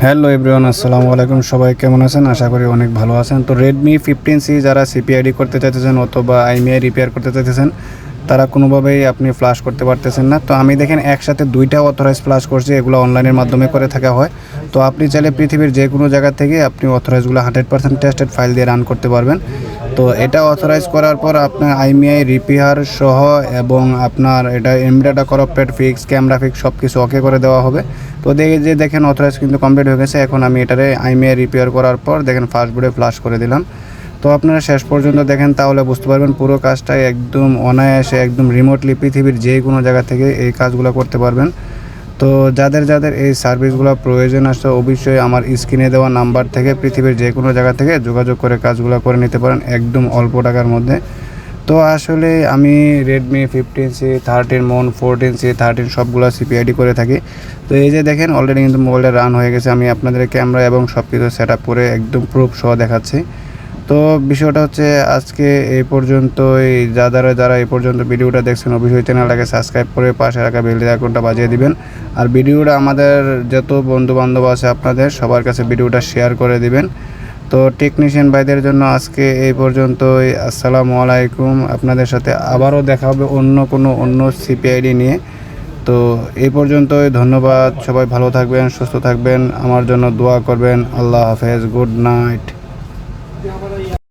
Hello everyone, আসসালামু আলাইকুম। সবাই কেমন আছেন? আশা করি অনেক ভালো আছেন। তো রেডমি 15C যারা সিপিআইডি করতে চাইতেছেন অথবা আইএমইআই রিপেয়ার করতে চাইতেছেন, তারা কোনোভাবেই আপনি ফ্লাশ করতে পারতেছেন না। তো আমি দেখেন একসাথে দুইটা অথরাইজ ফ্লাশ করছি, এগুলো অনলাইনের মাধ্যমে করে থাকা হয়। তো আপনি চাইলে পৃথিবীর যে কোনো জায়গা থেকে আপনি অথরাইজগুলো 100% টেস্টেড ফাইল দিয়ে রান করতে পারবেন। তো এটা অথরাইজ করার পর আপনার আইএমইআই রিপেয়ার সহ এবং আপনার এটা এমডাটা করাপ্টেড ফিক্স, ক্যামেরা ফিক্স সব কিছু ওকে করে দেওয়া হবে। তো দেখেন অথরাইজ কিন্তু কমপ্লিট হয়ে গেছে। এখন আমি এটারে আইএমইআই রিপেয়ার করার পর দেখেন ফাস্টবোর্ডে ফ্লাশ করে দিলাম। তো আপনারা শেষ পর্যন্ত দেখেন, তাহলে বুঝতে পারবেন পুরো কাজটাই একদম অনায়াসে, একদম রিমোটলি পৃথিবীর যে কোনো জায়গা থেকে এই কাজগুলো করতে পারবেন। তো যাদের যাদের এই সার্ভিসগুলো প্রয়োজন আছে, অবশ্যই আমার স্ক্রিনে দেওয়া নাম্বার থেকে পৃথিবীর যে কোনো জায়গা থেকে যোগাযোগ করে কাজগুলো করে নিতে পারেন একদম অল্প টাকার মধ্যে। তো আসলে আমি রেডমি 15C, 13 মন, 14C, 13 সবগুলো সিপিআইডি করে থাকি। তো এই যে দেখেন অলরেডি কিন্তু মোবাইলটা রান হয়ে গেছে। আমি আপনাদের ক্যামেরা এবং সব কিছু সেট আপ করে একদম প্রুফ সহ দেখাচ্ছি। তো বিষয়টা হচ্ছে আজকে এই পর্যন্তই। যারা এই পর্যন্ত ভিডিওটা দেখছেন, অবশ্যই চ্যানেলটাকে সাবস্ক্রাইব করে পাশে রাখা বেল আইকনটা বাজিয়ে দিবেন। আর ভিডিওটা আমাদের যত বন্ধুবান্ধব আছে আপনাদের সবার কাছে ভিডিওটা শেয়ার করে দিবেন। তো টেকনিশিয়ান ভাইদের জন্য আজকে এই পর্যন্তই। আসসালামু আলাইকুম। আপনাদের সাথে আবারও দেখা হবে অন্য সিপিআইডি নিয়ে। তো এই পর্যন্তই, ধন্যবাদ। সবাই ভালো থাকবেন, সুস্থ থাকবেন, আমার জন্য দোয়া করবেন। আল্লাহ হাফেজ, গুড নাইট।